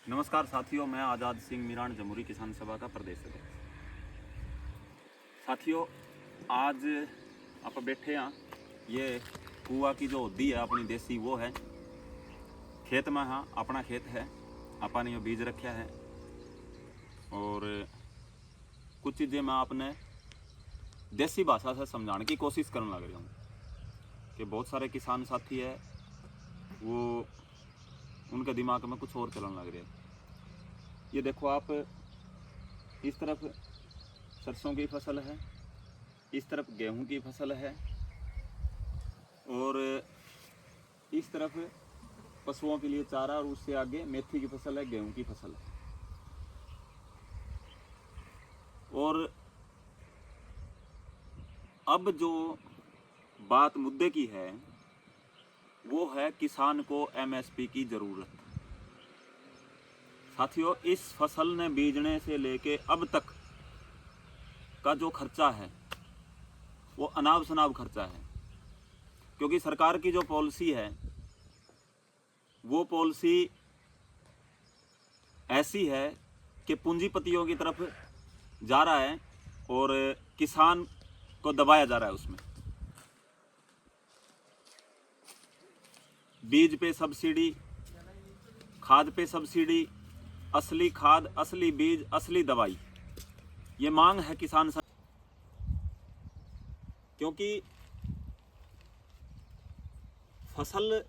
नमस्कार साथियों, मैं आज़ाद सिंह मीरान जमहूरी किसान सभा का प्रदेश अध्यक्ष। साथियों, आज आप बैठे हैं, ये कुआ की जो होती है अपनी देसी वो है खेत में। हाँ, अपना खेत है, अपन ये बीज रखा है और कुछ चीज़ें मैं आपने देसी भाषा से समझाने की कोशिश करने लग रहा हूँ कि बहुत सारे किसान साथी है वो उनके दिमाग में कुछ और चलने लग रहा है। ये देखो आप, इस तरफ सरसों की फसल है, इस तरफ गेहूं की फसल है और इस तरफ पशुओं के लिए चारा और उससे आगे मेथी की फसल है, गेहूं की फसल है। और अब जो बात मुद्दे की है वो है किसान को एमएसपी की ज़रूरत। साथियों, इस फसल ने बीजने से लेके अब तक का जो खर्चा है वो अनाप शनाप खर्चा है, क्योंकि सरकार की जो पॉलिसी है वो पॉलिसी ऐसी है कि पूंजीपतियों की तरफ जा रहा है और किसान को दबाया जा रहा है। उसमें बीज पे सब्सिडी, खाद पे सब्सिडी, असली खाद, असली बीज, असली दवाई, ये मांग है किसान क्योंकि फसल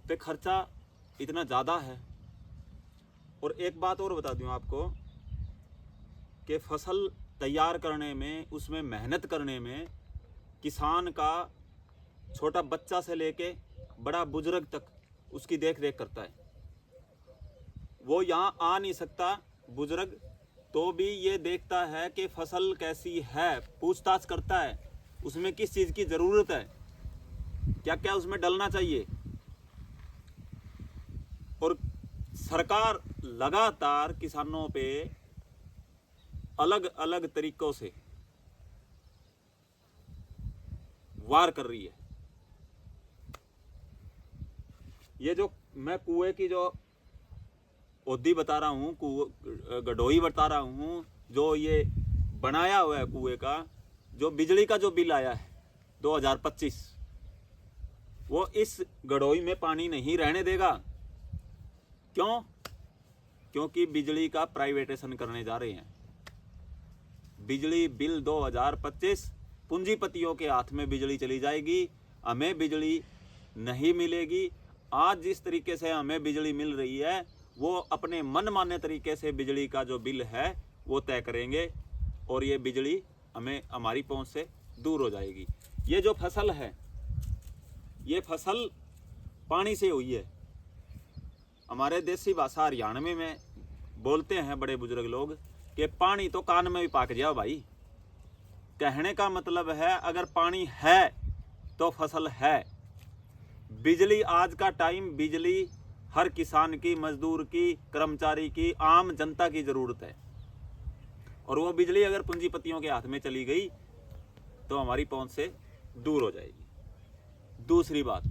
पे खर्चा इतना ज़्यादा है। और एक बात और बता दूं आपको कि फसल तैयार करने में, उसमें मेहनत करने में किसान का छोटा बच्चा से लेके बड़ा बुजुर्ग तक उसकी देख रेख करता है। वो यहाँ आ नहीं सकता बुजुर्ग, तो भी ये देखता है कि फसल कैसी है, पूछताछ करता है उसमें किस चीज़ की ज़रूरत है, क्या क्या उसमें डलना चाहिए। और सरकार लगातार किसानों पे अलग अलग तरीकों से वार कर रही है। ये जो मैं कुएं की जो ओदी बता रहा हूँ, गडोई बता रहा हूँ, जो ये बनाया हुआ है कुएं का, जो बिजली का जो बिल आया है 2025, वो इस गडोई में पानी नहीं रहने देगा। क्यों? क्योंकि बिजली का प्राइवेटेशन करने जा रहे हैं। बिजली बिल 2025 पूंजीपतियों के हाथ में बिजली चली जाएगी, हमें बिजली नहीं मिलेगी। आज जिस तरीके से हमें बिजली मिल रही है वो अपने मनमाने तरीके से बिजली का जो बिल है वो तय करेंगे और ये बिजली हमें हमारी पहुंच से दूर हो जाएगी। ये जो फसल है, ये फसल पानी से हुई है। हमारे देसी भाषा हरियाणवी में बोलते हैं बड़े बुजुर्ग लोग कि पानी तो कान में भी पाक जाओ भाई। कहने का मतलब है अगर पानी है तो फसल है। बिजली, आज का टाइम बिजली हर किसान की, मजदूर की, कर्मचारी की, आम जनता की ज़रूरत है। और वो बिजली अगर पूंजीपतियों के हाथ में चली गई तो हमारी पहुंच से दूर हो जाएगी। दूसरी बात,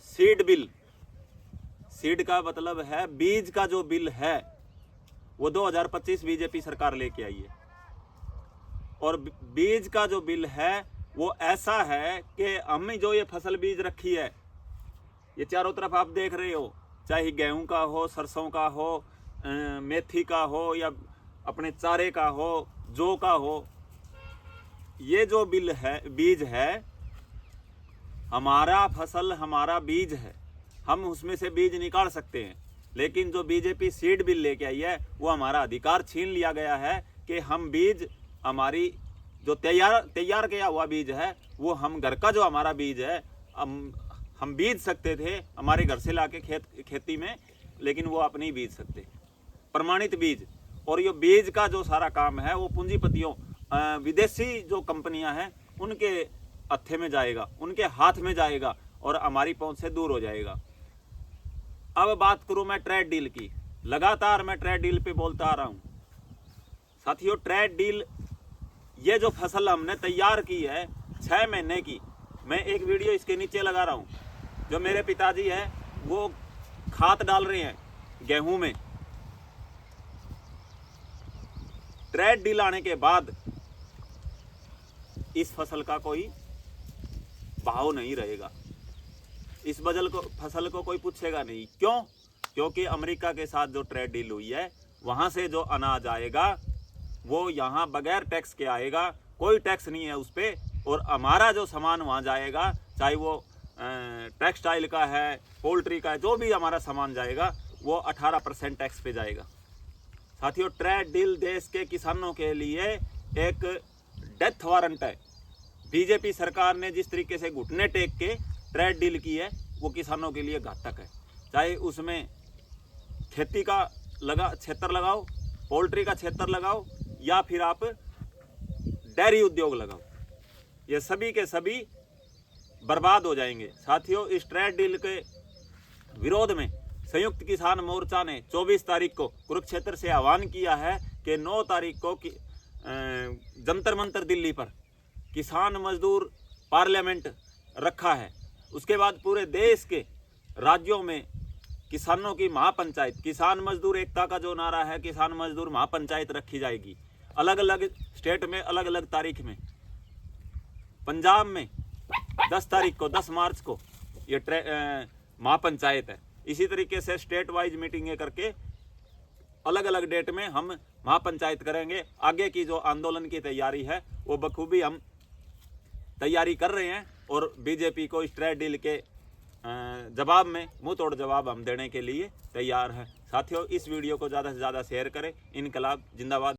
सीड बिल। सीड का मतलब है बीज का जो बिल है वो 2025 बीजेपी सरकार लेके आई है। और बीज का जो बिल है वो ऐसा है कि हमने जो ये फसल बीज रखी है, ये चारों तरफ आप देख रहे हो, चाहे गेहूं का हो, सरसों का हो, मेथी का हो या अपने चारे का हो, जौ का हो, ये जो बिल है, बीज है, हमारा फसल, हमारा बीज है, हम उसमें से बीज निकाल सकते हैं। लेकिन जो बीजेपी सीड बिल लेके आई है वो हमारा अधिकार छीन लिया गया है कि हम बीज, हमारी जो तैयार किया हुआ बीज है वो हम घर का जो हमारा बीज है हम बीज सकते थे हमारे घर से लाके खेती में, लेकिन वो आप नहीं बीज सकते प्रमाणित बीज। और ये बीज का जो सारा काम है वो पूंजीपतियों, विदेशी जो कंपनियां हैं उनके हत्थे में जाएगा, उनके हाथ में जाएगा और हमारी पहुंच से दूर हो जाएगा। अब बात करूं मैं ट्रेड डील की। लगातार मैं ट्रेड डील पे बोलता आ रहा हूं। साथियों, ट्रेड डील, ये जो फसल हमने तैयार की है 6 महीने की, मैं एक वीडियो इसके नीचे लगा रहा हूं। जो मेरे पिताजी हैं वो खाद डाल रहे हैं गेहूं में, ट्रेड डील आने के बाद इस फसल का कोई भाव नहीं रहेगा। इस फसल को कोई पूछेगा नहीं। क्यों? क्योंकि अमेरिका के साथ जो ट्रेड डील हुई है, वहाँ से जो अनाज आएगा वो यहाँ बगैर टैक्स के आएगा, कोई टैक्स नहीं है उस पर। और हमारा जो सामान वहाँ जाएगा, चाहे वो टेक्सटाइल का है, पोल्ट्री का है, जो भी हमारा सामान जाएगा वो 18% टैक्स पे जाएगा। साथियों, ट्रेड डील देश के किसानों के लिए एक डेथ वारंट है। बीजेपी सरकार ने जिस तरीके से घुटने टेक के ट्रेड डील की है, वो किसानों के लिए घातक है। चाहे उसमें खेती का क्षेत्र लगाओ, पोल्ट्री का क्षेत्र लगाओ, या फिर आप डेयरी उद्योग लगाओ, ये सभी के सभी बर्बाद हो जाएंगे। साथियों, इस ट्रेड डील के विरोध में संयुक्त किसान मोर्चा ने 24 तारीख को कुरुक्षेत्र से आह्वान किया है कि 9 तारीख को जंतर मंतर दिल्ली पर किसान मजदूर पार्लियामेंट रखा है। उसके बाद पूरे देश के राज्यों में किसानों की महापंचायत, किसान मजदूर एकता का जो नारा है, किसान मजदूर महापंचायत रखी जाएगी। अलग अलग स्टेट में अलग अलग तारीख में। पंजाब में 10 तारीख को, 10 मार्च को ये महापंचायत है। इसी तरीके से स्टेट वाइज मीटिंगें करके अलग अलग डेट में हम महापंचायत करेंगे। आगे की जो आंदोलन की तैयारी है वो बखूबी हम तैयारी कर रहे हैं, और बीजेपी को इस ट्रेड डील के जवाब में मुंह तोड़ जवाब हम देने के लिए तैयार हैं। साथियों, इस वीडियो को ज़्यादा से ज़्यादा शेयर करें। इनकलाब जिंदाबाद।